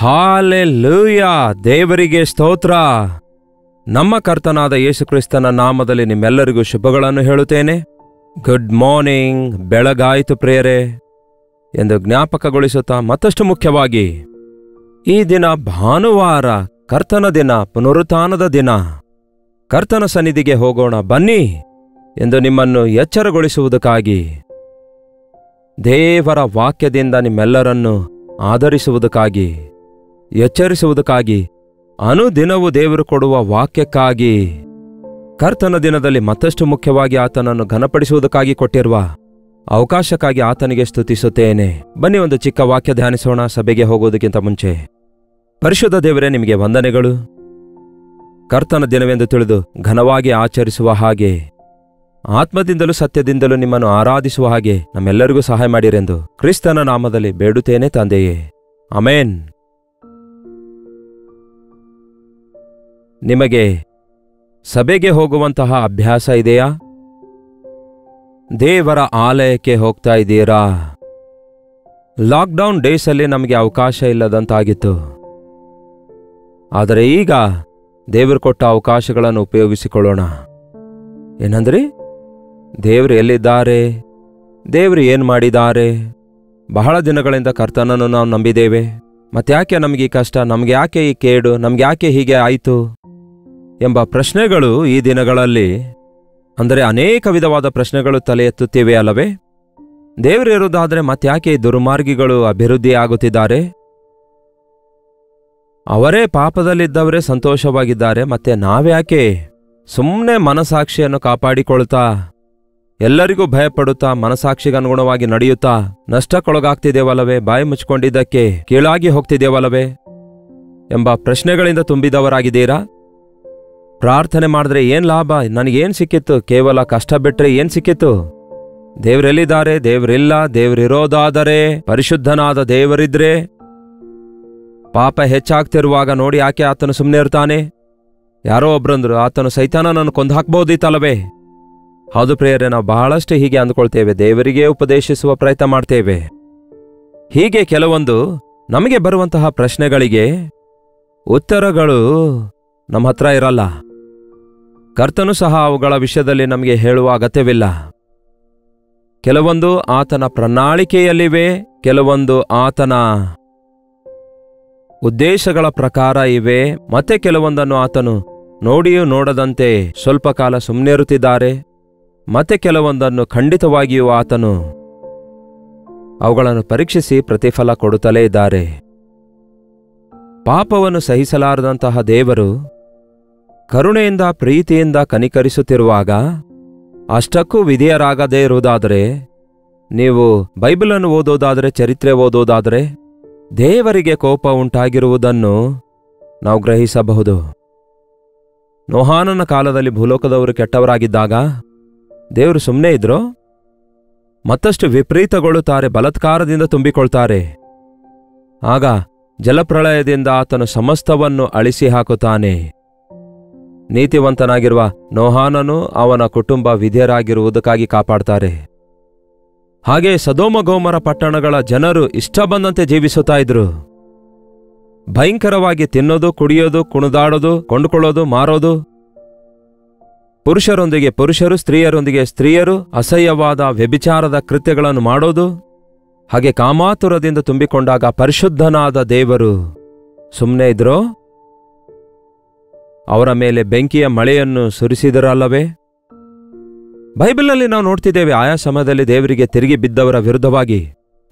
Hallelujah, ದೇವರಿಗೆ ಸ್ತೋತ್ರ. ನಮ್ಮ ಕರ್ತನಾದ ಯೇಸು ಕ್ರಿಸ್ತನ ನಾಮದಲ್ಲಿ ನಿಮ್ಮೆಲ್ಲರಿಗೂ ಶುಭಗಳನ್ನು ಹೇಳುತ್ತೇನೆ. ಗುಡ್ ಮಾರ್ನಿಂಗ್, ಬೆಳಗಾಯಿತು ಪ್ರಿಯರೇ ಎಂದು ಜ್ಞಾಪಕಗೊಳಿಸುತ್ತಾ, ಮತ್ತಷ್ಟು ಮುಖ್ಯವಾಗಿ ಈ ದಿನ ಭಾನುವಾರ, ಕರ್ತನ ದಿನ, ಪುನರುತ್ಥಾನದ ದಿನ. ಕರ್ತನ ಸನ್ನಿಧಿಗೆ ಹೋಗೋಣ ಬನ್ನಿ ಎಂದು ನಿಮ್ಮನ್ನು ಎಚ್ಚರಗೊಳಿಸುವುದಕ್ಕಾಗಿ, ದೇವರ ವಾಕ್ಯದಿಂದ ನಿಮ್ಮೆಲ್ಲರನ್ನು ಆಧರಿಸುವುದಕ್ಕಾಗಿ, ಎಚ್ಚರಿಸುವುದಕ್ಕಾಗಿ, ಅನುದಿನವೂ ದೇವರು ಕೊಡುವ ವಾಕ್ಯಕ್ಕಾಗಿ, ಕರ್ತನ ದಿನದಲ್ಲಿ ಮತ್ತಷ್ಟು ಮುಖ್ಯವಾಗಿ ಆತನನ್ನು ಘನಪಡಿಸುವುದಕ್ಕಾಗಿ ಕೊಟ್ಟಿರುವ ಅವಕಾಶಕ್ಕಾಗಿ ಆತನಿಗೆ ಸ್ತುತಿಸುತ್ತೇನೆ. ಬನ್ನಿ ಒಂದು ಚಿಕ್ಕ ವಾಕ್ಯ ಧ್ಯಾನಿಸೋಣ ಸಭೆಗೆ ಹೋಗುವುದಕ್ಕಿಂತ ಮುಂಚೆ. ಪರಿಶುದ್ಧ ದೇವರೇ, ನಿಮಗೆ ವಂದನೆಗಳು. ಕರ್ತನ ದಿನವೆಂದು ತಿಳಿದು ಘನವಾಗಿ ಆಚರಿಸುವ ಹಾಗೆ, ಆತ್ಮದಿಂದಲೂ ಸತ್ಯದಿಂದಲೂ ನಿಮ್ಮನ್ನು ಆರಾಧಿಸುವ ಹಾಗೆ ನಮ್ಮೆಲ್ಲರಿಗೂ ಸಹಾಯ ಮಾಡಿರೆಂದು ಕ್ರಿಸ್ತನ ನಾಮದಲ್ಲಿ ಬೇಡುತ್ತೇನೆ ತಂದೆಯೇ, ಆಮೆನ್. ನಿಮಗೆ ಸಭೆಗೆ ಹೋಗುವಂತಹ ಅಭ್ಯಾಸ ಇದೆಯಾ? ದೇವರ ಆಲಯಕ್ಕೆ ಹೋಗ್ತಾ ಇದ್ದೀರಾ? ಲಾಕ್ಡೌನ್ ಡೇಸಲ್ಲಿ ನಮಗೆ ಅವಕಾಶ ಇಲ್ಲದಂತಾಗಿತ್ತು. ಆದರೆ ಈಗ ದೇವರು ಕೊಟ್ಟ ಅವಕಾಶಗಳನ್ನು ಉಪಯೋಗಿಸಿಕೊಳ್ಳೋಣ. ಏನಂದ್ರಿ? ದೇವರು ಎಲ್ಲಿದ್ದಾರೆ? ದೇವರು ಏನು ಮಾಡಿದ್ದಾರೆ? ಬಹಳ ದಿನಗಳಿಂದ ಕರ್ತನನ್ನು ನಾವು ನಂಬಿದ್ದೇವೆ. ಮತ್ತ್ಯಾಕೆ ನಮಗೆ ಈ ಕಷ್ಟ? ನಮ್ಗೆ ಯಾಕೆ ಈ ಕೇಡು? ನಮ್ಗೆ ಯಾಕೆ ಹೀಗೆ ಆಯಿತು ಎಂಬ ಪ್ರಶ್ನೆಗಳು ಈ ದಿನಗಳಲ್ಲಿ, ಅಂದರೆ ಅನೇಕ ವಿಧವಾದ ಪ್ರಶ್ನೆಗಳು ತಲೆ ಎತ್ತುತ್ತಿವೆ ಅಲ್ಲವೇ? ದೇವರಿರುವುದಾದರೆ ಮತ್ತ್ಯಾಕೆ ಈ ದುರ್ಮಾರ್ಗಿಗಳು ಅಭಿವೃದ್ಧಿ ಆಗುತ್ತಿದ್ದಾರೆ? ಅವರೇ ಪಾಪದಲ್ಲಿದ್ದವರೇ ಸಂತೋಷವಾಗಿದ್ದಾರೆ, ಮತ್ತೆ ನಾವ್ಯಾಕೆ ಸುಮ್ಮನೆ ಮನಸಾಕ್ಷಿಯನ್ನು ಕಾಪಾಡಿಕೊಳ್ತಾ, ಎಲ್ಲರಿಗೂ ಭಯಪಡುತ್ತಾ, ಮನಸಾಕ್ಷಿಗನುಗುಣವಾಗಿ ನಡೆಯುತ್ತಾ ನಷ್ಟಕ್ಕೊಳಗಾಗ್ತಿದ್ದೇವಲ್ಲವೇ? ಬಾಯಿ ಮುಚ್ಕೊಂಡಿದ್ದಕ್ಕೆ ಕೀಳಾಗಿ ಹೋಗ್ತಿದ್ದೇವಲ್ಲವೇ ಎಂಬ ಪ್ರಶ್ನೆಗಳಿಂದ ತುಂಬಿದವರಾಗಿದ್ದೀರಾ? ಪ್ರಾರ್ಥನೆ ಮಾಡಿದ್ರೆ ಏನ್ ಲಾಭ? ನನಗೇನು ಸಿಕ್ಕಿತ್ತು? ಕೇವಲ ಕಷ್ಟ ಬಿಟ್ರೆ ಏನ್ ಸಿಕ್ಕಿತ್ತು? ದೇವರೆಲ್ಲಿದ್ದಾರೆ? ದೇವರಿಲ್ಲ. ದೇವರಿರೋದಾದರೆ, ಪರಿಶುದ್ಧನಾದ ದೇವರಿದ್ರೆ, ಪಾಪ ಹೆಚ್ಚಾಗ್ತಿರುವಾಗ ನೋಡಿ ಯಾಕೆ ಆತನು ಸುಮ್ಮನೆ ಇರ್ತಾನೆ? ಯಾರೋ ಒಬ್ರಂದ್ರು, ಆತನು ಸೈತಾನನನ್ನು ಕೊಂದು ಹಾಕ್ಬೋದಿತ್ತಲ್ಲವೇ? ಹೌದು ಪ್ರಿಯರೇ, ನಾವು ಬಹಳಷ್ಟು ಹೀಗೆ ಅಂದ್ಕೊಳ್ತೇವೆ. ದೇವರಿಗೆ ಉಪದೇಶಿಸುವ ಪ್ರಯತ್ನ ಮಾಡ್ತೇವೆ. ಹೀಗೆ ಕೆಲವೊಂದು ನಮಗೆ ಬರುವಂತಹ ಪ್ರಶ್ನೆಗಳಿಗೆ ಉತ್ತರಗಳು ನಮ್ಮ ಹತ್ರ ಇರಲ್ಲ. ಕರ್ತನು ಸಹ ಅವುಗಳ ವಿಷಯದಲ್ಲಿ ನಮಗೆ ಹೇಳುವ ಅಗತ್ಯವಿಲ್ಲ. ಕೆಲವೊಂದು ಆತನ ಪ್ರಣಾಳಿಕೆಯಲ್ಲಿವೆ, ಕೆಲವೊಂದು ಆತನ ಉದ್ದೇಶಗಳ ಪ್ರಕಾರ ಇವೆ, ಮತ್ತೆ ಕೆಲವೊಂದನ್ನು ಆತನು ನೋಡಿಯೂ ನೋಡದಂತೆ ಸ್ವಲ್ಪ ಕಾಲ ಸುಮ್ಮನಿರುತ್ತಿದ್ದಾರೆ, ಮತ್ತೆ ಕೆಲವೊಂದನ್ನು ಖಂಡಿತವಾಗಿಯೂ ಆತನು ಅವುಗಳನ್ನು ಪರೀಕ್ಷಿಸಿ ಪ್ರತಿಫಲ ಕೊಡುತ್ತಲೇ ಇದ್ದಾರೆ. ಪಾಪವನ್ನು ಸಹಿಸಲಾರದಂತಹ ದೇವರು ಕರುಣೆಯಿಂದ, ಪ್ರೀತಿಯಿಂದ ಕನಿಕರಿಸುತ್ತಿರುವಾಗ ಅಷ್ಟಕ್ಕೂ ವಿಧೇಯರಾಗದೇ ಇರುವುದಾದರೆ, ನೀವು ಬೈಬಲನ್ನು ಓದೋದಾದರೆ, ಚರಿತ್ರೆ ಓದೋದಾದರೆ, ದೇವರಿಗೆ ಕೋಪ ಉಂಟಾಗಿರುವುದನ್ನು ನಾವು ಗ್ರಹಿಸಬಹುದು. ನೋಹಾನನ ಕಾಲದಲ್ಲಿ ಭೂಲೋಕದವರು ಕೆಟ್ಟವರಾಗಿದ್ದಾಗ ದೇವರು ಸುಮ್ಮನೆ ಇದ್ರೋ? ಮತ್ತಷ್ಟು ವಿಪರೀತಗೊಳ್ಳುತ್ತಾರೆ, ಬಲಾತ್ಕಾರದಿಂದ ತುಂಬಿಕೊಳ್ತಾರೆ. ಆಗ ಜಲಪ್ರಳಯದಿಂದ ಆತನು ಸಮಸ್ತವನ್ನು ಅಳಿಸಿ ಹಾಕುತ್ತಾನೆ. ನೀತಿವಂತನಾಗಿರುವ ನೋಹಾನನು ಅವನ ಕುಟುಂಬ ವಿಧೇಯರಾಗಿರುವುದಕ್ಕಾಗಿ ಕಾಪಾಡ್ತಾರೆ. ಹಾಗೆ ಸದೋಮ ಗೋಮರ ಪಟ್ಟಣಗಳ ಜನರು ಇಷ್ಟ ಬಂದಂತೆ ಜೀವಿಸುತ್ತಾ ಇದ್ರು. ಭಯಂಕರವಾಗಿ ತಿನ್ನೋದು, ಕುಡಿಯೋದು, ಕುಣಿದಾಡೋದು, ಕೊಂಡುಕೊಳ್ಳೋದು, ಮಾರೋದು, ಪುರುಷರೊಂದಿಗೆ ಪುರುಷರು, ಸ್ತ್ರೀಯರೊಂದಿಗೆ ಸ್ತ್ರೀಯರು, ಅಸಹ್ಯವಾದ ವ್ಯಭಿಚಾರದ ಕೃತ್ಯಗಳನ್ನು ಮಾಡೋದು. ಹಾಗೆ ಕಾಮಾತುರದಿಂದ ತುಂಬಿಕೊಂಡಾಗ ಪರಿಶುದ್ಧನಾದ ದೇವರು ಸುಮ್ಮನೆ ಇದ್ರೋ? ಅವರ ಮೇಲೆ ಬೆಂಕಿಯ ಮಳೆಯನ್ನು ಸುರಿಸಿದರಲ್ಲವೇ? ಬೈಬಲ್ನಲ್ಲಿ ನಾವು ನೋಡ್ತಿದ್ದೇವೆ, ಆಯಾ ಸಮಯದಲ್ಲಿ ದೇವರಿಗೆ ತಿರುಗಿ ಬಿದ್ದವರ ವಿರುದ್ಧವಾಗಿ,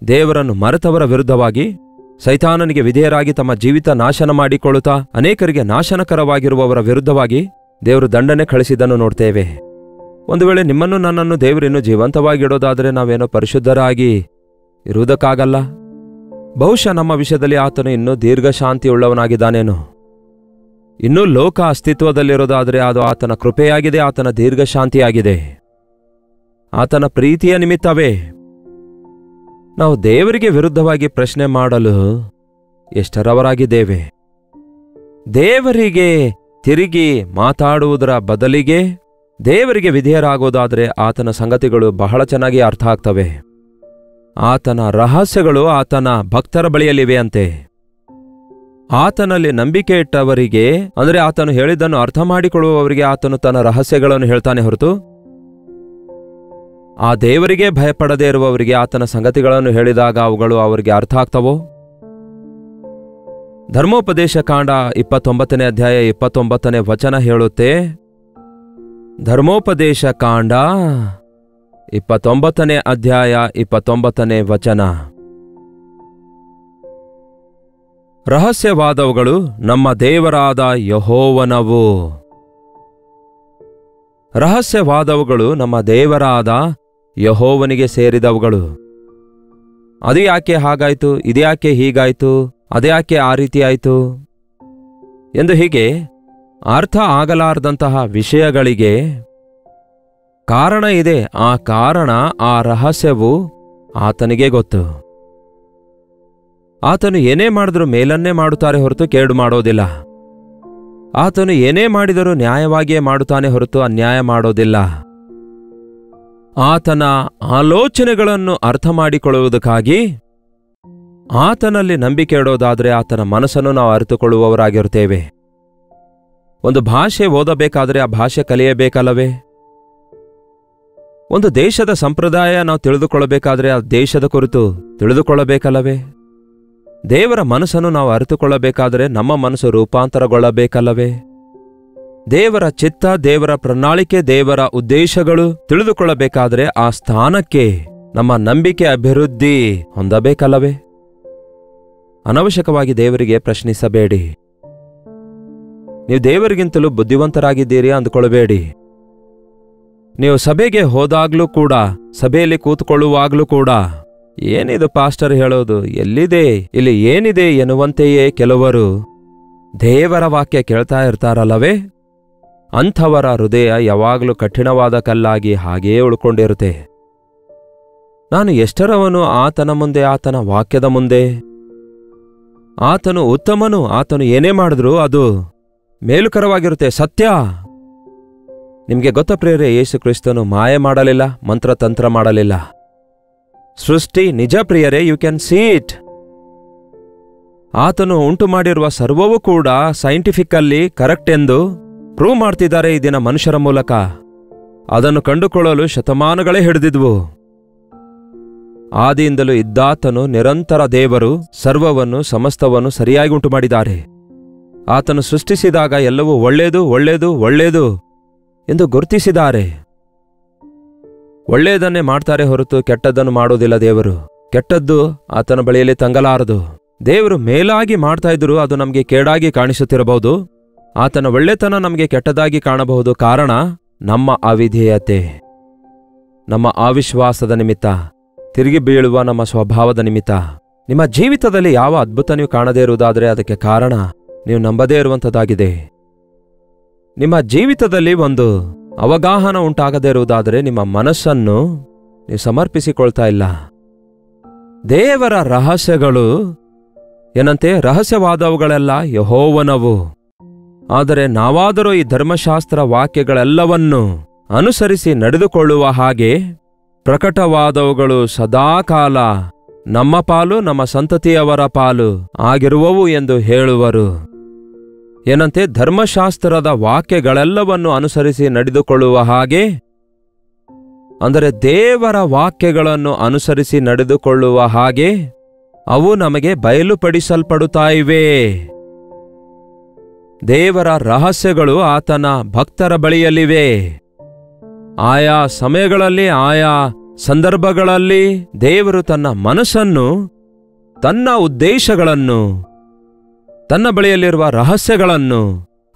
ದೇವರನ್ನು ಮರೆತವರ ವಿರುದ್ಧವಾಗಿ, ಸೈತಾನನಿಗೆ ವಿಧೇಯರಾಗಿ ತಮ್ಮ ಜೀವಿತ ನಾಶನ ಮಾಡಿಕೊಳ್ಳುತ್ತಾ ಅನೇಕರಿಗೆ ನಾಶನಕರವಾಗಿರುವವರ ವಿರುದ್ಧವಾಗಿ ದೇವರು ದಂಡನೆ ಕಳಿಸಿದ್ದನ್ನು ನೋಡ್ತೇವೆ. ಒಂದು ವೇಳೆ ನಿಮ್ಮನ್ನು ನನ್ನನ್ನು ದೇವರಿನ್ನೂ ಜೀವಂತವಾಗಿಡೋದಾದರೆ ನಾವೇನೋ ಪರಿಶುದ್ಧರಾಗಿ ಇರುವುದಕ್ಕಾಗಲ್ಲ. ಬಹುಶಃ ನಮ್ಮ ವಿಷಯದಲ್ಲಿ ಆತನು ಇನ್ನೂ ದೀರ್ಘಶಾಂತಿಯುಳ್ಳವನಾಗಿದ್ದಾನೇನೋ. ಇನ್ನೂ ಲೋಕ ಅಸ್ತಿತ್ವದಲ್ಲಿರೋದಾದರೆ ಅದು ಆತನ ಕೃಪೆಯಾಗಿದೆ, ಆತನ ದೀರ್ಘಶಾಂತಿಯಾಗಿದೆ, ಆತನ ಪ್ರೀತಿಯ ನಿಮಿತ್ತವೇ. ನಾವು ದೇವರಿಗೆ ವಿರುದ್ಧವಾಗಿ ಪ್ರಶ್ನೆ ಮಾಡಲು ಎಷ್ಟರವರಾಗಿದ್ದೇವೆ? ದೇವರಿಗೆ ತಿರುಗಿ ಮಾತಾಡುವುದರ ಬದಲಿಗೆ ದೇವರಿಗೆ ವಿಧೇಯರಾಗೋದಾದರೆ ಆತನ ಸಂಗತಿಗಳು ಬಹಳ ಚೆನ್ನಾಗಿ ಅರ್ಥ ಆಗ್ತವೆ. ಆತನ ರಹಸ್ಯಗಳು ಆತನ ಭಕ್ತರ ಬಳಿಯಲ್ಲಿವೆಯಂತೆ. ಆತನಲ್ಲಿ ನಂಬಿಕೆ ಇಟ್ಟವರಿಗೆ, ಅಂದರೆ ಆತನು ಹೇಳಿದ್ದನ್ನು ಅರ್ಥ ಮಾಡಿಕೊಳ್ಳುವವರಿಗೆ ಆತನು ತನ್ನ ರಹಸ್ಯಗಳನ್ನು ಹೇಳ್ತಾನೆ ಹೊರತು ಆ ದೇವರಿಗೆ ಭಯಪಡದೇ ಇರುವವರಿಗೆ ಆತನ ಸಂಗತಿಗಳನ್ನು ಹೇಳಿದಾಗ ಅವುಗಳು ಅವರಿಗೆ ಅರ್ಥ ಆಗ್ತವೋ? ಧರ್ಮೋಪದೇಶ ಕಾಂಡ 29ನೇ ಅಧ್ಯಾಯ 29ನೇ ವಚನ ಹೇಳುತ್ತೆ. ಧರ್ಮೋಪದೇಶ ಕಾಂಡ 29ನೇ ಅಧ್ಯಾಯ 29ನೇ ವಚನ. ರಹಸ್ಯವಾದವುಗಳು ನಮ್ಮ ದೇವರಾದ ಯೆಹೋವನವು. ರಹಸ್ಯವಾದವುಗಳು ನಮ್ಮ ದೇವರಾದ ಯೆಹೋವನಿಗೆ ಸೇರಿದವುಗಳು. ಅದು ಯಾಕೆ ಹಾಗಾಯ್ತು, ಇದ್ಯಾಕೆ ಹೀಗಾಯ್ತು, ಅದ್ಯಾಕೆ ಆ ರೀತಿ ಆಯ್ತು ಎಂದು ಹೀಗೆ ಅರ್ಥ ಆಗಲಾರದಂತಹ ವಿಷಯಗಳಿಗೆ ಕಾರಣ ಇದೆ. ಆ ಕಾರಣ, ಆ ರಹಸ್ಯವು ಆತನಿಗೆ ಗೊತ್ತು. ಆತನು ಏನೇ ಮಾಡಿದರೂ ಮೇಲನ್ನೇ ಮಾಡುತ್ತಾರೆ ಹೊರತು ಕೇಡು ಮಾಡೋದಿಲ್ಲ. ಆತನು ಏನೇ ಮಾಡಿದರೂ ನ್ಯಾಯವಾಗಿಯೇ ಮಾಡುತ್ತಾನೆ ಹೊರತು ಅನ್ಯಾಯ ಮಾಡೋದಿಲ್ಲ. ಆತನ ಆಲೋಚನೆಗಳನ್ನು ಅರ್ಥ ಮಾಡಿಕೊಳ್ಳುವುದಕ್ಕಾಗಿ ಆತನಲ್ಲಿ ನಂಬಿಕೆ ಇಡೋದಾದರೆ ಆತನ ಮನಸ್ಸನ್ನು ನಾವು ಅರಿತುಕೊಳ್ಳುವವರಾಗಿರುತ್ತೇವೆ. ಒಂದು ಭಾಷೆ ಓದಬೇಕಾದರೆ ಆ ಭಾಷೆ ಕಲಿಯಬೇಕಲ್ಲವೇ? ಒಂದು ದೇಶದ ಸಂಪ್ರದಾಯ ನಾವು ತಿಳಿದುಕೊಳ್ಳಬೇಕಾದ್ರೆ ಆ ದೇಶದ ಕುರಿತು ತಿಳಿದುಕೊಳ್ಳಬೇಕಲ್ಲವೇ? ದೇವರ ಮನಸ್ಸನ್ನು ನಾವು ಅರಿತುಕೊಳ್ಳಬೇಕಾದರೆ ನಮ್ಮ ಮನಸ್ಸು ರೂಪಾಂತರಗೊಳ್ಳಬೇಕಲ್ಲವೇ? ದೇವರ ಚಿತ್ತ, ದೇವರ ಪ್ರಣಾಳಿಕೆ, ದೇವರ ಉದ್ದೇಶಗಳು ತಿಳಿದುಕೊಳ್ಳಬೇಕಾದರೆ ಆ ಸ್ಥಾನಕ್ಕೆ ನಮ್ಮ ನಂಬಿಕೆ ಅಭಿವೃದ್ಧಿ ಹೊಂದಬೇಕಲ್ಲವೇ? ಅನವಶ್ಯಕವಾಗಿ ದೇವರಿಗೆ ಪ್ರಶ್ನಿಸಬೇಡಿ. ನೀವು ದೇವರಿಗಿಂತಲೂ ಬುದ್ಧಿವಂತರಾಗಿದ್ದೀರಿ ಅಂದುಕೊಳ್ಳಬೇಡಿ. ನೀವು ಸಭೆಗೆ ಹೋದಾಗ್ಲೂ ಕೂಡ, ಸಭೆಯಲ್ಲಿ ಕೂತ್ಕೊಳ್ಳುವಾಗ್ಲೂ ಕೂಡ, ಏನಿದು ಪಾಸ್ಟರ್ ಹೇಳೋದು, ಎಲ್ಲಿದೆ, ಇಲ್ಲಿ ಏನಿದೆ ಎನ್ನುವಂತೆಯೇ ಕೆಲವರು ದೇವರ ವಾಕ್ಯ ಕೇಳ್ತಾ ಇರ್ತಾರಲ್ಲವೇ? ಅಂಥವರ ಹೃದಯ ಯಾವಾಗಲೂ ಕಠಿಣವಾದ ಕಲ್ಲಾಗಿ ಹಾಗೆಯೇ ಉಳ್ಕೊಂಡಿರುತ್ತೆ. ನಾನು ಎಷ್ಟರವನು ಆತನ ಮುಂದೆ, ಆತನ ವಾಕ್ಯದ ಮುಂದೆ? ಆತನು ಉತ್ತಮನು. ಆತನು ಏನೇ ಮಾಡಿದ್ರೂ ಅದು ಮೇಲುಕರವಾಗಿರುತ್ತೆ, ಸತ್ಯ. ನಿಮಗೆ ಗೊತ್ತ ಪ್ರಿಯರೇ, ಯೇಸು ಕ್ರಿಸ್ತನು ಮಾಯ ಮಾಡಲಿಲ್ಲ, ಮಂತ್ರತಂತ್ರ ಮಾಡಲಿಲ್ಲ. ಸೃಷ್ಟಿ ನಿಜ ಪ್ರಿಯರೇ, ಯು ಕ್ಯಾನ್ ಸೀ ಇಟ್. ಆತನು ಉಂಟು ಮಾಡಿರುವ ಸರ್ವವೂ ಕೂಡ ಸೈಂಟಿಫಿಕಲ್ಲಿ ಕರೆಕ್ಟ್ ಎಂದು ಪ್ರೂವ್ ಮಾಡ್ತಿದ್ದಾರೆ ಈ ದಿನ ಮನುಷ್ಯರ ಮೂಲಕ. ಅದನ್ನು ಕಂಡುಕೊಳ್ಳಲು ಶತಮಾನಗಳೇ ಹಿಡಿದಿದ್ವು. ಆದಿಯಿಂದಲೂ ಇದ್ದಾತನು ನಿರಂತರ ದೇವರು, ಸರ್ವವನ್ನು ಸಮಸ್ತವನ್ನು ಸರಿಯಾಗಿ ಉಂಟು ಮಾಡಿದ್ದಾರೆ. ಆತನು ಸೃಷ್ಟಿಸಿದಾಗ ಎಲ್ಲವೂ ಒಳ್ಳೆಯದು ಒಳ್ಳೆಯದು ಒಳ್ಳೆಯದು ಎಂದು ಗುರುತಿಸಿದ್ದಾರೆ. ಒಳ್ಳೆಯದನ್ನೇ ಮಾಡ್ತಾರೆ ಹೊರತು ಕೆಟ್ಟದ್ದನ್ನು ಮಾಡೋದಿಲ್ಲ ದೇವರು. ಕೆಟ್ಟದ್ದು ಆತನ ಬಳಿಯಲ್ಲಿ ತಂಗಲಾರದು. ದೇವರು ಮೇಲಾಗಿ ಮಾಡ್ತಾ ಇದ್ರು ಅದು ನಮಗೆ ಕೇಡಾಗಿ ಕಾಣಿಸುತ್ತಿರಬಹುದು. ಆತನ ಒಳ್ಳೆತನ ನಮಗೆ ಕೆಟ್ಟದಾಗಿ ಕಾಣಬಹುದು. ಕಾರಣ ನಮ್ಮ ಅವಿಧೇಯತೆ, ನಮ್ಮ ಅವಿಶ್ವಾಸದ ನಿಮಿತ್ತ, ತಿರುಗಿ ಬೀಳುವ ನಮ್ಮ ಸ್ವಭಾವದ ನಿಮಿತ್ತ. ನಿಮ್ಮ ಜೀವಿತದಲ್ಲಿ ಯಾವ ಅದ್ಭುತ ನೀವು ಕಾಣದೇ ಇರುವುದಾದರೆ ಅದಕ್ಕೆ ಕಾರಣ ನೀವು ನಂಬದೇ ಇರುವಂಥದ್ದಾಗಿದೆ. ನಿಮ್ಮ ಜೀವಿತದಲ್ಲಿ ಒಂದು ಅವಗಾಹನ ಉಂಟಾಗದೇ ಇರುವುದಾದರೆ ನಿಮ್ಮ ಮನಸ್ಸನ್ನು ನೀವು ಸಮರ್ಪಿಸಿಕೊಳ್ತಾ ಇಲ್ಲ. ದೇವರ ರಹಸ್ಯಗಳು ಏನಂತೆ, ರಹಸ್ಯವಾದವುಗಳೆಲ್ಲ ಯೆಹೋವನವು. ಆದರೆ ನಾವಾದರೂ ಈ ಧರ್ಮಶಾಸ್ತ್ರ ವಾಕ್ಯಗಳೆಲ್ಲವನ್ನು ಅನುಸರಿಸಿ ನಡೆದುಕೊಳ್ಳುವ ಹಾಗೆ ಪ್ರಕಟವಾದವುಗಳು ಸದಾಕಾಲ ನಮ್ಮ ಪಾಲು, ನಮ್ಮ ಸಂತತಿಯವರ ಪಾಲು ಆಗಿರುವವು ಎಂದು ಹೇಳುವರು. ಏನಂತೆ, ಧರ್ಮಶಾಸ್ತ್ರದ ವಾಕ್ಯಗಳೆಲ್ಲವನ್ನು ಅನುಸರಿಸಿ ನಡೆದುಕೊಳ್ಳುವ ಹಾಗೆ, ಅಂದರೆ ದೇವರ ವಾಕ್ಯಗಳನ್ನು ಅನುಸರಿಸಿ ನಡೆದುಕೊಳ್ಳುವ ಹಾಗೆ ಅವು ನಮಗೆ ಬಯಲುಪಡಿಸಲ್ಪಡುತ್ತಾ ಇವೆ. ದೇವರ ರಹಸ್ಯಗಳು ಆತನ ಭಕ್ತರ ಬಳಿಯಲ್ಲಿವೆ. ಆಯಾ ಸಮಯಗಳಲ್ಲಿ, ಆಯಾ ಸಂದರ್ಭಗಳಲ್ಲಿ ದೇವರು ತನ್ನ ಮನಸ್ಸನ್ನು, ತನ್ನ ಉದ್ದೇಶಗಳನ್ನು, ತನ್ನ ಬಳಿಯಲ್ಲಿರುವ ರಹಸ್ಯಗಳನ್ನು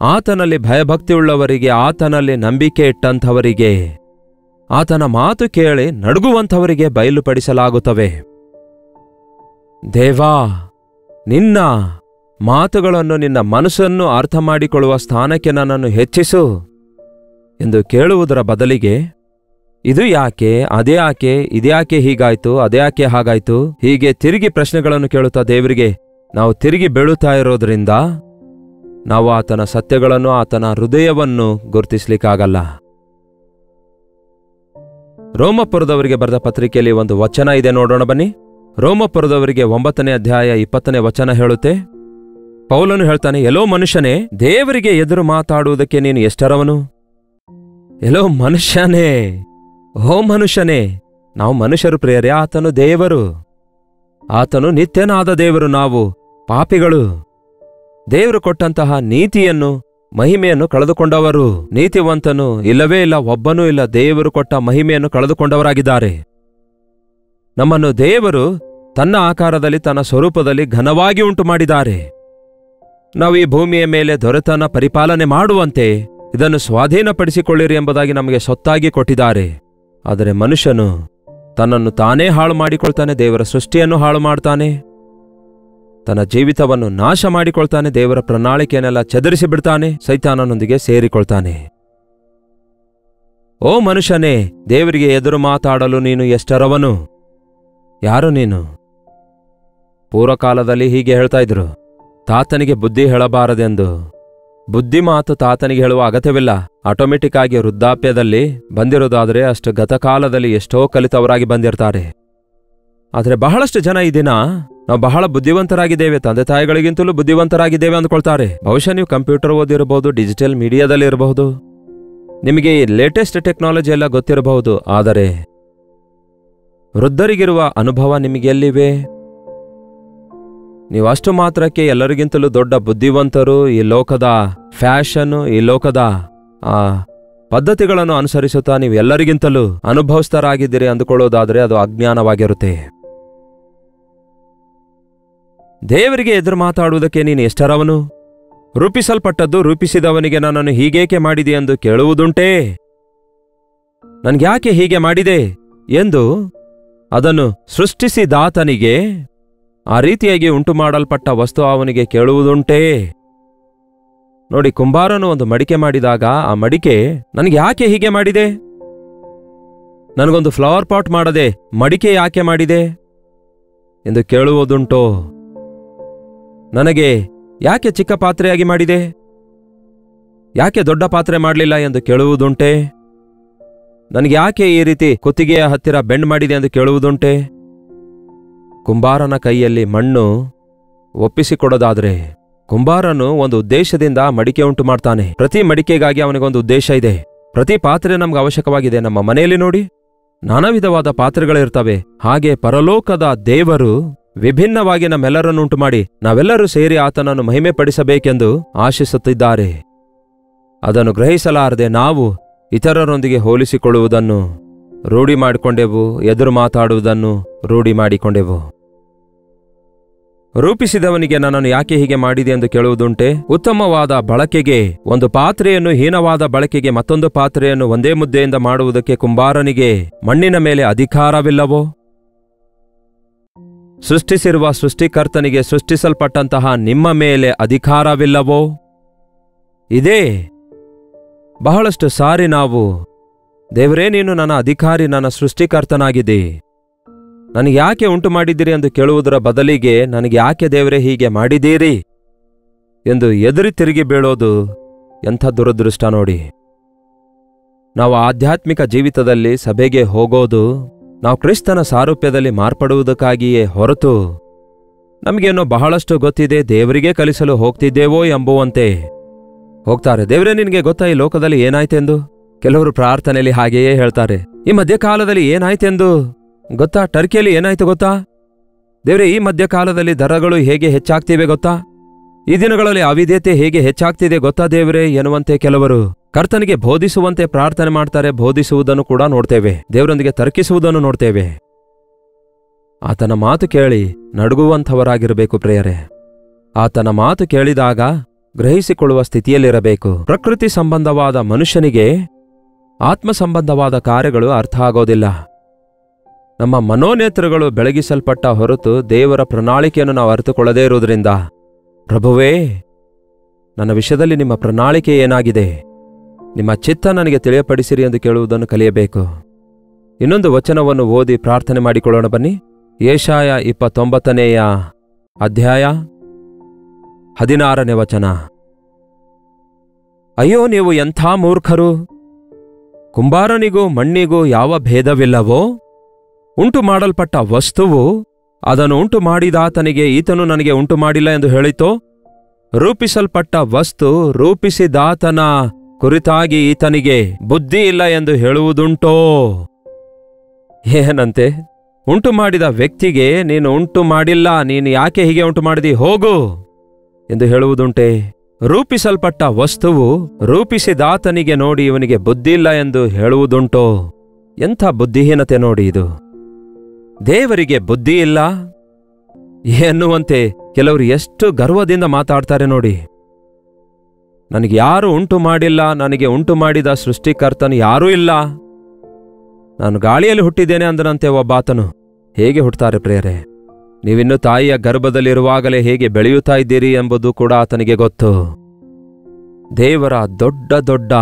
ಆತನಲ್ಲಿ ಭಯಭಕ್ತಿಯುಳ್ಳವರಿಗೆ, ಆತನಲ್ಲಿ ನಂಬಿಕೆ ಇಟ್ಟಂಥವರಿಗೆ, ಆತನ ಮಾತು ಕೇಳಿ ನಡುಗುವಂಥವರಿಗೆ ಬಯಲುಪಡಿಸಲಾಗುತ್ತವೆ. ದೇವಾ, ನಿನ್ನ ಮಾತುಗಳನ್ನು, ನಿನ್ನ ಮನಸ್ಸನ್ನು ಅರ್ಥ ಮಾಡಿಕೊಳ್ಳುವ ಸ್ಥಾನಕ್ಕೆ ನನ್ನನ್ನು ಹೆಚ್ಚಿಸು ಎಂದು ಕೇಳುವುದರ ಬದಲಿಗೆ ಇದು ಯಾಕೆ, ಅದ್ಯಾಕೆ, ಇದ್ಯಾಕೆ ಹೀಗಾಯ್ತು, ಅದ್ಯಾಕೆ ಹಾಗಾಯ್ತು, ಹೀಗೆ ತಿರುಗಿ ಪ್ರಶ್ನೆಗಳನ್ನು ಕೇಳುತ್ತಾ ದೇವರಿಗೆ ನಾವು ತಿರುಗಿ ಬೀಳುತ್ತಾ ಇರೋದ್ರಿಂದ ನಾವು ಆತನ ಸತ್ಯಗಳನ್ನು, ಆತನ ಹೃದಯವನ್ನು ಗುರುತಿಸಲಿಕ್ಕಾಗಲ್ಲ. ರೋಮಪುರದವರಿಗೆ ಬರೆದ ಪತ್ರಿಕೆಯಲ್ಲಿ ಒಂದು ವಚನ ಇದೆ, ನೋಡೋಣ ಬನ್ನಿ. ರೋಮಪುರದವರಿಗೆ 9ನೇ ಅಧ್ಯಾಯ 20ನೇ ವಚನ ಹೇಳುತ್ತೆ, ಪೌಲನು ಹೇಳ್ತಾನೆ, ಎಲ್ಲೋ ಮನುಷ್ಯನೇ, ದೇವರಿಗೆ ಎದುರು ಮಾತಾಡುವುದಕ್ಕೆ ನೀನು ಎಷ್ಟರವನು? ಎಲ್ಲೋ ಮನುಷ್ಯನೇ, ಓ ಮನುಷ್ಯನೇ. ನಾವು ಮನುಷ್ಯರು ಪ್ರಿಯರೇ, ಆತನು ದೇವರು. ಆತನು ನಿತ್ಯನಾದ ದೇವರು, ನಾವು ಪಾಪಿಗಳು. ದೇವರು ಕೊಟ್ಟಂತಹ ನೀತಿಯನ್ನು, ಮಹಿಮೆಯನ್ನು ಕಳೆದುಕೊಂಡವರು. ನೀತಿವಂತನು ಇಲ್ಲವೇ ಇಲ್ಲ, ಒಬ್ಬನೂ ಇಲ್ಲ. ದೇವರು ಕೊಟ್ಟ ಮಹಿಮೆಯನ್ನು ಕಳೆದುಕೊಂಡವರಾಗಿದ್ದಾರೆ. ನಮ್ಮನ್ನು ದೇವರು ತನ್ನ ಆಕಾರದಲ್ಲಿ, ತನ್ನ ಸ್ವರೂಪದಲ್ಲಿ ಘನವಾಗಿ ಉಂಟು ಮಾಡಿದ್ದಾರೆ. ನಾವು ಈ ಭೂಮಿಯ ಮೇಲೆ ದೊರೆತನ ಪರಿಪಾಲನೆ ಮಾಡುವಂತೆ ಇದನ್ನು ಸ್ವಾಧೀನಪಡಿಸಿಕೊಳ್ಳಿರಿ ಎಂಬುದಾಗಿ ನಮಗೆ ಸೊತ್ತಾಗಿ ಕೊಟ್ಟಿದ್ದಾರೆ. ಆದರೆ ಮನುಷ್ಯನು ತನ್ನನ್ನು ತಾನೇ ಹಾಳು ಮಾಡಿಕೊಳ್ತಾನೆ, ದೇವರ ಸೃಷ್ಟಿಯನ್ನು ಹಾಳು ಮಾಡ್ತಾನೆ, ತನ್ನ ಜೀವಿತವನ್ನು ನಾಶ ಮಾಡಿಕೊಳ್ತಾನೆ, ದೇವರ ಪ್ರಣಾಳಿಕೆಯನ್ನೆಲ್ಲ ಚದರಿಸಿ ಬಿಡ್ತಾನೆ, ಸೈತಾನನೊಂದಿಗೆ ಸೇರಿಕೊಳ್ತಾನೆ. ಓ ಮನುಷ್ಯನೇ, ದೇವರಿಗೆ ಎದುರು ಮಾತಾಡಲು ನೀನು ಎಷ್ಟರವನು? ಯಾರು ನೀನು? ಪೂರ್ವಕಾಲದಲ್ಲಿ ಹೀಗೆ ಹೇಳ್ತಾ ಇದ್ರು, ತಾತನಿಗೆ ಬುದ್ಧಿ ಹೇಳಬಾರದೆಂದು. ಬುದ್ಧಿ ಮಾತು ತಾತನಿಗೆ ಹೇಳುವ ಅಗತ್ಯವಿಲ್ಲ. ಆಟೋಮೆಟಿಕ್ ಆಗಿ ವೃದ್ಧಾಪ್ಯದಲ್ಲಿ ಬಂದಿರೋದಾದರೆ ಅಷ್ಟು ಗತಕಾಲದಲ್ಲಿ ಎಷ್ಟೋ ಕಲಿತವರಾಗಿ ಬಂದಿರ್ತಾರೆ. ಆದರೆ ಬಹಳಷ್ಟು ಜನ ಈ ದಿನ ನಾವು ಬಹಳ ಬುದ್ಧಿವಂತರಾಗಿದ್ದೇವೆ, ತಂದೆ ತಾಯಿಗಳಿಗಿಂತಲೂ ಬುದ್ಧಿವಂತರಾಗಿದ್ದೇವೆ ಅಂದ್ಕೊಳ್ತಾರೆ. ಬಹುಶಃ ನೀವು ಕಂಪ್ಯೂಟರ್ ಓದಿರಬಹುದು, ಡಿಜಿಟಲ್ ಮೀಡಿಯಾದಲ್ಲಿ ಇರಬಹುದು, ನಿಮಗೆ ಈ ಲೇಟೆಸ್ಟ್ ಟೆಕ್ನಾಲಜಿ ಎಲ್ಲ ಗೊತ್ತಿರಬಹುದು. ಆದರೆ ವೃದ್ಧರಿಗಿರುವ ಅನುಭವ ನಿಮಗೆಲ್ಲಿವೆ? ನೀವು ಅಷ್ಟು ಮಾತ್ರಕ್ಕೆ ಎಲ್ಲರಿಗಿಂತಲೂ ದೊಡ್ಡ ಬುದ್ಧಿವಂತರು, ಈ ಲೋಕದ ಫ್ಯಾಷನ್ನು, ಈ ಲೋಕದ ಪದ್ಧತಿಗಳನ್ನು ಅನುಸರಿಸುತ್ತಾ ನೀವು ಎಲ್ಲರಿಗಿಂತಲೂ ಅನುಭವಸ್ಥರಾಗಿದ್ದೀರಿ ಅಂದುಕೊಳ್ಳೋದಾದರೆ ಅದು ಅಜ್ಞಾನವಾಗಿರುತ್ತೆ. ದೇವರಿಗೆ ಎದುರು ಮಾತಾಡುವುದಕ್ಕೆ ನೀನು ಎಷ್ಟರವನು? ರೂಪಿಸಲ್ಪಟ್ಟದ್ದು ರೂಪಿಸಿದವನಿಗೆ ನನ್ನನ್ನು ಹೀಗೇಕೆ ಮಾಡಿದೆ ಎಂದು ಕೇಳುವುದುಂಟೇ? ನನ್ಗ್ಯಾಕೆ ಹೀಗೆ ಮಾಡಿದೆ ಎಂದು ಅದನ್ನು ಸೃಷ್ಟಿಸಿದಾತನಿಗೆ, ಆ ರೀತಿಯಾಗಿ ಉಂಟು ಮಾಡಲ್ಪಟ್ಟ ವಸ್ತು ಅವನಿಗೆ ಕೇಳುವುದುಂಟೇ? ನೋಡಿ, ಕುಂಬಾರನು ಒಂದು ಮಡಿಕೆ ಮಾಡಿದಾಗ ಆ ಮಡಿಕೆ ನನಗೆ ಯಾಕೆ ಹೀಗೆ ಮಾಡಿದೆ? ನನಗೊಂದು ಫ್ಲವರ್ ಪಾಟ್ ಮಾಡದೆ ಮಡಿಕೆ ಯಾಕೆ ಮಾಡಿದೆ ಎಂದು ಕೇಳುವುದುಂಟೋ? ನನಗೆ ಯಾಕೆ ಚಿಕ್ಕ ಪಾತ್ರೆಯಾಗಿ ಮಾಡಿದೆ, ಯಾಕೆ ದೊಡ್ಡ ಪಾತ್ರೆ ಮಾಡಲಿಲ್ಲ ಎಂದು ಕೇಳುವುದುಂಟೆ? ನನಗೆ ಯಾಕೆ ಈ ರೀತಿ ಕುತ್ತಿಗೆಯ ಹತ್ತಿರ ಬೆಂಡ್ ಮಾಡಿದೆ ಎಂದು ಕೇಳುವುದುಂಟೆ? ಕುಂಬಾರನ ಕೈಯಲ್ಲಿ ಮಣ್ಣು ಒಪ್ಪಿಸಿಕೊಡೋದಾದ್ರೆ, ಕುಂಬಾರನು ಒಂದು ಉದ್ದೇಶದಿಂದ ಮಡಿಕೆ ಉಂಟು ಮಾಡ್ತಾನೆ. ಪ್ರತಿ ಮಡಿಕೆಗಾಗಿ ಅವನಿಗೊಂದು ಉದ್ದೇಶ ಇದೆ. ಪ್ರತಿ ಪಾತ್ರೆ ನಮ್ಗೆ ಅವಶ್ಯಕವಾಗಿದೆ. ನಮ್ಮ ಮನೆಯಲ್ಲಿ ನೋಡಿ, ನಾನಾ ವಿಧವಾದ ಪಾತ್ರೆಗಳಿರ್ತವೆ. ಹಾಗೆ ಪರಲೋಕದ ದೇವರು ವಿಭಿನ್ನವಾಗಿ ನಮ್ಮೆಲ್ಲರನ್ನು ಉಂಟು ಮಾಡಿ ನಾವೆಲ್ಲರೂ ಸೇರಿ ಆತನನ್ನು ಮಹಿಮೆ ಪಡಿಸಬೇಕೆಂದು ಆಶಿಸುತ್ತಿದ್ದಾರೆ. ಅದನ್ನು ಗ್ರಹಿಸಲಾರದೆ ನಾವು ಇತರರೊಂದಿಗೆ ಹೋಲಿಸಿಕೊಳ್ಳುವುದನ್ನು ರೂಢಿ ಮಾಡಿಕೊಂಡೆವು, ಎದುರು ಮಾತಾಡುವುದನ್ನು ರೂಢಿ ಮಾಡಿಕೊಂಡೆವು. ರೂಪಿಸಿದವನಿಗೆ ನನ್ನನ್ನು ಯಾಕೆ ಹೀಗೆ ಮಾಡಿದೆ ಎಂದು ಕೇಳುವುದುಂಟೆ? ಉತ್ತಮವಾದ ಬಳಕೆಗೆ ಒಂದು ಪಾತ್ರೆಯನ್ನು, ಹೀನವಾದ ಬಳಕೆಗೆ ಮತ್ತೊಂದು ಪಾತ್ರೆಯನ್ನು ಒಂದೇ ಮುದ್ದೆಯಿಂದ ಮಾಡುವುದಕ್ಕೆ ಕುಂಬಾರನಿಗೆ ಮಣ್ಣಿನ ಮೇಲೆ ಅಧಿಕಾರವಿಲ್ಲವೋ? ಸೃಷ್ಟಿಸಿರುವ ಸೃಷ್ಟಿಕರ್ತನಿಗೆ ಸೃಷ್ಟಿಸಲ್ಪಟ್ಟಂತಹ ನಿಮ್ಮ ಮೇಲೆ ಅಧಿಕಾರವಿಲ್ಲವೋ? ಇದೇ ಬಹಳಷ್ಟು ಸಾರಿ ನಾವು, ದೇವರೇ ನೀನು ನನ್ನ ಅಧಿಕಾರಿ, ನನ್ನ ಸೃಷ್ಟಿಕರ್ತನಾಗಿದ್ದಿ, ನನಗೆ ಯಾಕೆ ಉಂಟು ಮಾಡಿದ್ದೀರಿ ಎಂದು ಕೇಳುವುದರ ಬದಲಿಗೆ ನನಗೆ ಯಾಕೆ ದೇವರೇ ಹೀಗೆ ಮಾಡಿದ್ದೀರಿ ಎಂದು ಎದುರಿ ತಿರುಗಿ ಬೀಳೋದು ಎಂಥ ದುರದೃಷ್ಟ ನೋಡಿ. ನಾವು ಆಧ್ಯಾತ್ಮಿಕ ಜೀವಿತದಲ್ಲಿ ಸಭೆಗೆ ಹೋಗೋದು ನಾವು ಕ್ರಿಸ್ತನ ಸಾರೂಪ್ಯದಲ್ಲಿ ಮಾರ್ಪಡುವುದಕ್ಕಾಗಿಯೇ ಹೊರತು ನಮಗೇನೋ ಬಹಳಷ್ಟು ಗೊತ್ತಿದೆ, ದೇವರಿಗೆ ಕಲಿಸಲು ಹೋಗ್ತಿದ್ದೇವೋ ಎಂಬುವಂತೆ ಹೋಗ್ತಾರೆ. ದೇವರೇ ನಿನಗೆ ಗೊತ್ತಾ ಈ ಲೋಕದಲ್ಲಿ ಏನಾಯ್ತೆಂದು? ಕೆಲವರು ಪ್ರಾರ್ಥನೆಯಲ್ಲಿ ಹಾಗೆಯೇ ಹೇಳ್ತಾರೆ, ಈ ಮಧ್ಯಕಾಲದಲ್ಲಿ ಏನಾಯ್ತೆಂದು ಗೊತ್ತಾ? ಟರ್ಕಿಯಲ್ಲಿ ಏನಾಯ್ತು ಗೊತ್ತಾ? ದೇವರೇ ಈ ಮಧ್ಯಕಾಲದಲ್ಲಿ ದರಗಳು ಹೇಗೆ ಹೆಚ್ಚಾಗ್ತಿವೆ ಗೊತ್ತಾ? ಈ ದಿನಗಳಲ್ಲಿ ಅವಿಧೇಯತೆ ಹೇಗೆ ಹೆಚ್ಚಾಗ್ತಿದೆ ಗೊತ್ತಾ ದೇವರೇ ಎನ್ನುವಂತೆ ಕೆಲವರು ಕರ್ತನಿಗೆ ಬೋಧಿಸುವಂತೆ ಪ್ರಾರ್ಥನೆ ಮಾಡ್ತಾರೆ. ಬೋಧಿಸುವುದನ್ನು ಕೂಡ ನೋಡ್ತೇವೆ, ದೇವರೊಂದಿಗೆ ತರ್ಕಿಸುವುದನ್ನು ನೋಡ್ತೇವೆ. ಆತನ ಮಾತು ಕೇಳಿ ನಡುಗುವಂಥವರಾಗಿರಬೇಕು ಪ್ರಿಯರೇ. ಆತನ ಮಾತು ಕೇಳಿದಾಗ ಗ್ರಹಿಸಿಕೊಳ್ಳುವ ಸ್ಥಿತಿಯಲ್ಲಿರಬೇಕು. ಪ್ರಕೃತಿ ಸಂಬಂಧವಾದ ಮನುಷ್ಯನಿಗೆ ಆತ್ಮ ಸಂಬಂಧವಾದ ಕಾರ್ಯಗಳು ಅರ್ಥ ಆಗೋದಿಲ್ಲ. ನಮ್ಮ ಮನೋನೇತ್ರಗಳು ಬೆಳಗಿಸಲ್ಪಟ್ಟ ಹೊರತು ದೇವರ ಪ್ರಣಾಳಿಕೆಯನ್ನು ನಾವು ಅರಿತುಕೊಳ್ಳದೇ ಇರುವುದರಿಂದ, ಪ್ರಭುವೇ ನನ್ನ ವಿಷಯದಲ್ಲಿ ನಿಮ್ಮ ಪ್ರಣಾಳಿಕೆ ಏನಾಗಿದೆ, ನಿಮ್ಮ ಚಿತ್ತ ನನಗೆ ತಿಳಿಯಪಡಿಸಿರಿ ಎಂದು ಕೇಳುವುದನ್ನು ಕಲಿಯಬೇಕು. ಇನ್ನೊಂದು ವಚನವನ್ನು ಓದಿ ಪ್ರಾರ್ಥನೆ ಮಾಡಿಕೊಳ್ಳೋಣ ಬನ್ನಿ. ಯೆಶಾಯ 29ನೇ ಅಧ್ಯಾಯ 16ನೇ ವಚನ. ಅಯ್ಯೋ, ನೀವು ಎಂಥ ಮೂರ್ಖರು! ಕುಂಬಾರನಿಗೂ ಮಣ್ಣಿಗೂ ಯಾವ ಭೇದವಿಲ್ಲವೋ? ಉಂಟು ಮಾಡಲ್ಪಟ್ಟ ವಸ್ತುವು ಅದನ್ನು ಉಂಟು ಮಾಡಿದಾತನಿಗೆ ಈತನು ನನಗೆ ಉಂಟು ಮಾಡಿಲ್ಲ ಎಂದು ಹೇಳಿತೋ? ರೂಪಿಸಲ್ಪಟ್ಟ ವಸ್ತು ರೂಪಿಸಿದಾತನ ಕುರಿತಾಗಿ ಈತನಿಗೆ ಬುದ್ಧಿ ಇಲ್ಲ ಎಂದು ಹೇಳುವುದುಂಟೋ? ಏನಂತೆ? ಉಂಟು ಮಾಡಿದ ವ್ಯಕ್ತಿಗೆ ನೀನು ಉಂಟು ಮಾಡಿಲ್ಲ, ನೀನು ಯಾಕೆ ಹೀಗೆ ಉಂಟು ಮಾಡಿದಿ, ಹೋಗು ಎಂದು ಹೇಳುವುದುಂಟೆ? ರೂಪಿಸಲ್ಪಟ್ಟ ವಸ್ತುವು ರೂಪಿಸಿದಾತನಿಗೆ ನೋಡಿ ಇವನಿಗೆ ಬುದ್ಧಿಯಿಲ್ಲ ಎಂದು ಹೇಳುವುದುಂಟೋ? ಎಂಥ ಬುದ್ಧಿಹೀನತೆ ನೋಡಿ ಇದು. ದೇವರಿಗೆ ಬುದ್ಧಿ ಇಲ್ಲ ಎನ್ನುವಂತೆ ಕೆಲವರು ಎಷ್ಟು ಗರ್ವದಿಂದ ಮಾತಾಡ್ತಾರೆ ನೋಡಿ. ನನಗೆ ಯಾರೂ ಉಂಟು ಮಾಡಿಲ್ಲ, ನನಗೆ ಉಂಟು ಮಾಡಿದ ಸೃಷ್ಟಿಕರ್ತನು ಯಾರೂ ಇಲ್ಲ, ನಾನು ಗಾಳಿಯಲ್ಲಿ ಹುಟ್ಟಿದ್ದೇನೆ ಅಂದನಂತೆ ಒಬ್ಬಾತನು. ಹೇಗೆ ಹುಟ್ಟುತ್ತಾರೆ ಪ್ರಿಯರೇ? ನೀವಿನ್ನೂ ತಾಯಿಯ ಗರ್ಭದಲ್ಲಿರುವಾಗಲೇ ಹೇಗೆ ಬೆಳೆಯುತ್ತಾ ಇದ್ದೀರಿ ಎಂಬುದು ಕೂಡ ಆತನಿಗೆ ಗೊತ್ತು. ದೇವರ ದೊಡ್ಡ ದೊಡ್ಡ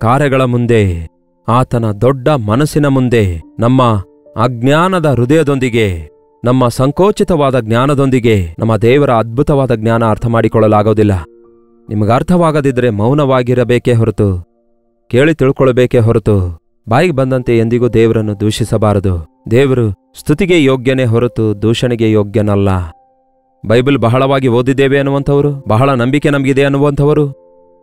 ಕಾರ್ಯಗಳ ಮುಂದೆ, ಆತನ ದೊಡ್ಡ ಮನಸ್ಸಿನ ಮುಂದೆ ನಮ್ಮ ಅಜ್ಞಾನದ ಹೃದಯದೊಂದಿಗೆ, ನಮ್ಮ ಸಂಕೋಚಿತವಾದ ಜ್ಞಾನದೊಂದಿಗೆ ನಮ್ಮ ದೇವರ ಅದ್ಭುತವಾದ ಜ್ಞಾನ ಅರ್ಥ ಮಾಡಿಕೊಳ್ಳಲಾಗೋದಿಲ್ಲ. ನಿಮಗೆ ಅರ್ಥವಾಗದಿದ್ದರೆ ಮೌನವಾಗಿರಬೇಕೇ ಹೊರತು, ಕೇಳಿ ತಿಳ್ಕೊಳ್ಬೇಕೇ ಹೊರತು, ಬಾಯಿಗೆ ಬಂದಂತೆ ಎಂದಿಗೂ ದೇವರನ್ನು ದೂಷಿಸಬಾರದು. ದೇವರು ಸ್ತುತಿಗೆ ಯೋಗ್ಯನೇ ಹೊರತು ದೂಷಣೆಗೆ ಯೋಗ್ಯನಲ್ಲ. ಬೈಬಲ್ ಬಹಳವಾಗಿ ಓದಿದ್ದೇವೆ ಅನ್ನುವಂಥವರು, ಬಹಳ ನಂಬಿಕೆ ನಮಗಿದೆ ಅನ್ನುವಂಥವರು,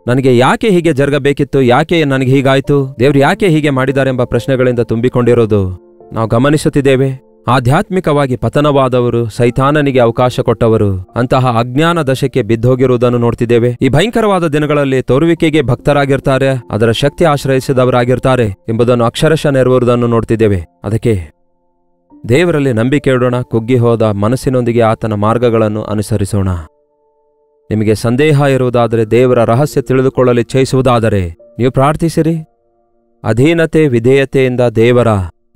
ನನಗೆ ಯಾಕೆ ಹೀಗೆ ಜರುಗಬೇಕಿತ್ತು, ಯಾಕೆ ನನಗೆ ಹೀಗಾಯ್ತು, ದೇವರು ಯಾಕೆ ಹೀಗೆ ಮಾಡಿದಾರೆಂಬ ಪ್ರಶ್ನೆಗಳಿಂದ ತುಂಬಿಕೊಂಡಿರೋದು ನಾವು ಗಮನಿಸುತ್ತಿದ್ದೇವೆ. ಆಧ್ಯಾತ್ಮಿಕವಾಗಿ ಪತನವಾದವರು, ಸೈತಾನನಿಗೆ ಅವಕಾಶ ಕೊಟ್ಟವರು ಅಂತಹ ಅಜ್ಞಾನ ದಶಕ್ಕೆ ಬಿದ್ದೋಗಿರುವುದನ್ನು ನೋಡ್ತಿದ್ದೇವೆ. ಈ ಭಯಂಕರವಾದ ದಿನಗಳಲ್ಲಿ ತೋರುವಿಕೆಗೆ ಭಕ್ತರಾಗಿರ್ತಾರೆ, ಅದರ ಶಕ್ತಿ ಆಶ್ರಯಿಸಿದವರಾಗಿರ್ತಾರೆ ಎಂಬುದನ್ನು ಅಕ್ಷರಶಃ ನೆರವೇರುವುದನ್ನು ನೋಡ್ತಿದ್ದೇವೆ. ಅದಕ್ಕೆ ದೇವರಲ್ಲಿ ನಂಬಿಕೆ ಇಡೋಣ, ಕುಗ್ಗಿ ಹೋದ ಮನಸ್ಸಿನೊಂದಿಗೆ ಆತನ ಮಾರ್ಗಗಳನ್ನು ಅನುಸರಿಸೋಣ. ನಿಮಗೆ ಸಂದೇಹ ಇರುವುದಾದರೆ, ದೇವರ ರಹಸ್ಯ ತಿಳಿದುಕೊಳ್ಳಲು ಇಚ್ಛಿಸುವುದಾದರೆ ನೀವು ಪ್ರಾರ್ಥಿಸಿರಿ. ಅಧೀನತೆ ವಿಧೇಯತೆಯಿಂದ ದೇವರ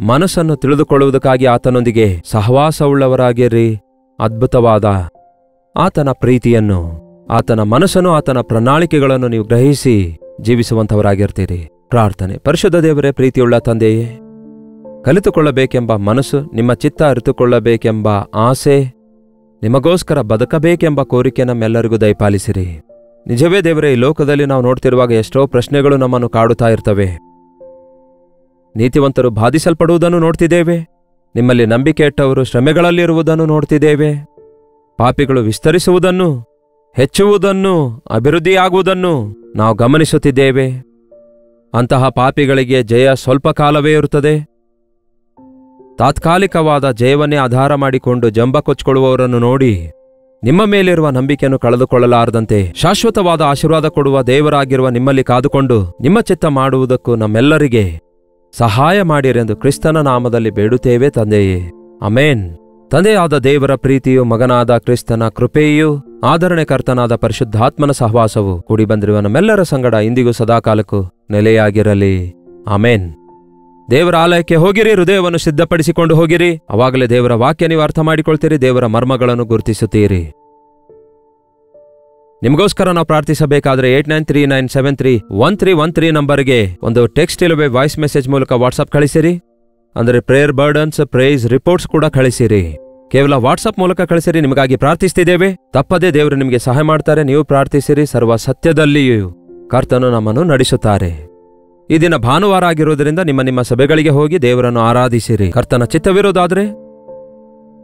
ಮನಸ್ಸನ್ನು ತಿಳಿದುಕೊಳ್ಳುವುದಕ್ಕಾಗಿ ಆತನೊಂದಿಗೆ ಸಹವಾಸವುಳ್ಳವರಾಗಿರ್ರಿ. ಅದ್ಭುತವಾದ ಆತನ ಪ್ರೀತಿಯನ್ನು, ಆತನ ಮನಸ್ಸನ್ನು, ಆತನ ಪ್ರಣಾಳಿಕೆಗಳನ್ನು ನೀವು ಗ್ರಹಿಸಿ ಜೀವಿಸುವಂಥವರಾಗಿರ್ತೀರಿ. ಪ್ರಾರ್ಥನೆ. ಪರಿಶುದ್ಧ ದೇವರೇ, ಪ್ರೀತಿಯುಳ್ಳ ತಂದೆಯೇ, ಕಲಿತುಕೊಳ್ಳಬೇಕೆಂಬ ಮನಸ್ಸು, ನಿಮ್ಮ ಚಿತ್ತ ಅರಿತುಕೊಳ್ಳಬೇಕೆಂಬ ಆಸೆ, ನಿಮಗೋಸ್ಕರ ಬದುಕಬೇಕೆಂಬ ಕೋರಿಕೆ ನಮ್ಮೆಲ್ಲರಿಗೂ ದಯಪಾಲಿಸಿರಿ. ನಿಜವೇ ದೇವರೇ, ಈ ಲೋಕದಲ್ಲಿ ನಾವು ನೋಡ್ತಿರುವಾಗ ಎಷ್ಟೋ ಪ್ರಶ್ನೆಗಳು ನಮ್ಮನ್ನು ಕಾಡುತ್ತಾ ಇರ್ತವೆ. ನೀತಿವಂತರು ಬಾಧಿಸಲ್ಪಡುವುದನ್ನು ನೋಡ್ತಿದ್ದೇವೆ, ನಿಮ್ಮಲ್ಲಿ ನಂಬಿಕೆ ಇಟ್ಟವರು ಶ್ರಮೆಗಳಲ್ಲಿರುವುದನ್ನು ನೋಡ್ತಿದ್ದೇವೆ, ಪಾಪಿಗಳು ವಿಸ್ತರಿಸುವುದನ್ನು, ಹೆಚ್ಚುವುದನ್ನು, ಅಭಿವೃದ್ಧಿಯಾಗುವುದನ್ನು ನಾವು ಗಮನಿಸುತ್ತಿದ್ದೇವೆ. ಅಂತಹ ಪಾಪಿಗಳಿಗೆ ಜಯ ಸ್ವಲ್ಪ ಕಾಲವೇ ಇರುತ್ತದೆ. ತಾತ್ಕಾಲಿಕವಾದ ಜಯವನ್ನೇ ಆಧಾರ ಮಾಡಿಕೊಂಡು ಜಂಬ ಕೊಚ್ಚಿಕೊಳ್ಳುವವರನ್ನು ನೋಡಿ ನಿಮ್ಮ ಮೇಲಿರುವ ನಂಬಿಕೆಯನ್ನು ಕಳೆದುಕೊಳ್ಳಲಾರದಂತೆ ಶಾಶ್ವತವಾದ ಆಶೀರ್ವಾದ ಕೊಡುವ ದೇವರಾಗಿರುವ ನಿಮ್ಮಲ್ಲಿ ಕಾದುಕೊಂಡು ನಿಮ್ಮ ಚಿತ್ತ ಮಾಡುವುದಕ್ಕೂ ನಮ್ಮೆಲ್ಲರಿಗೆ ಸಹಾಯ ಮಾಡಿರೆಂದು ಕ್ರಿಸ್ತನ ನಾಮದಲ್ಲಿ ಬೇಡುತ್ತೇವೆ ತಂದೆಯೇ, ಅಮೇನ್. ತಂದೆಯಾದ ದೇವರ ಪ್ರೀತಿಯು, ಮಗನಾದ ಕ್ರಿಸ್ತನ ಕೃಪೆಯೂ, ಆದರಣೆಕರ್ತನಾದ ಪರಿಶುದ್ಧಾತ್ಮನ ಸಹವಾಸವು ಕೂಡಿ ಬಂದಿರುವ ನಮ್ಮೆಲ್ಲರ ಸಂಗಡ ಇಂದಿಗೂ ಸದಾಕಾಲಕ್ಕೂ ನೆಲೆಯಾಗಿರಲಿ. ಅಮೇನ್. ದೇವರ ಆಲಯಕ್ಕೆ ಹೋಗಿರಿ, ಹೃದಯವನ್ನು ಸಿದ್ಧಪಡಿಸಿಕೊಂಡು ಹೋಗಿರಿ. ಅವಾಗಲೇ ದೇವರ ವಾಕ್ಯ ನೀವು ಅರ್ಥ ಮಾಡಿಕೊಳ್ತೀರಿ, ದೇವರ ಮರ್ಮಗಳನ್ನು ಗುರುತಿಸುತ್ತೀರಿ. ನಿಮಗೋಸ್ಕರ ನಾವು ಪ್ರಾರ್ಥಿಸಬೇಕಾದ್ರೆ 8939731313 ನಂಬರ್ಗೆ ಒಂದು ಟೆಕ್ಸ್ಟ್ ಇಲ್ಲವೇ ವಾಯ್ಸ್ ಮೆಸೇಜ್ ಮೂಲಕ ವಾಟ್ಸಪ್ ಕಳಿಸಿರಿ. ಅಂದರೆ ಪ್ರೇಯರ್ ಬರ್ಡನ್ಸ್, ಪ್ರೈಸ್ ರಿಪೋರ್ಟ್ಸ್ ಕೂಡ ಕಳಿಸಿರಿ. ಕೇವಲ ವಾಟ್ಸಪ್ ಮೂಲಕ ಕಳಿಸಿರಿ. ನಿಮಗಾಗಿ ಪ್ರಾರ್ಥಿಸ್ತಿದ್ದೇವೆ. ತಪ್ಪದೇ ದೇವರು ನಿಮಗೆ ಸಹಾಯ ಮಾಡ್ತಾರೆ. ನೀವು ಪ್ರಾರ್ಥಿಸಿರಿ. ಸರ್ವ ಸತ್ಯದಲ್ಲಿಯೂ ಕರ್ತನು ನಮ್ಮನ್ನು ನಡೆಸುತ್ತಾರೆ. ಈ ದಿನ ಭಾನುವಾರ ಆಗಿರುವುದರಿಂದ ನಿಮ್ಮ ಸಭೆಗಳಿಗೆ ಹೋಗಿ ದೇವರನ್ನು ಆರಾಧಿಸಿರಿ. ಕರ್ತನ ಚಿತ್ತವಿರುವುದಾದರೆ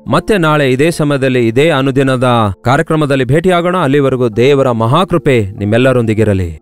ಮತ್ತೆ ನಾಳೆ ಇದೇ ಸಮಯದಲ್ಲಿ ಇದೇ ಅನುದಿನದ ಕಾರ್ಯಕ್ರಮದಲ್ಲಿ ಭೇಟಿಯಾಗೋಣ. ಅಲ್ಲಿವರೆಗೂ ದೇವರ ಮಹಾಕೃಪೆ ನಿಮ್ಮೆಲ್ಲರೊಂದಿಗಿರಲಿ.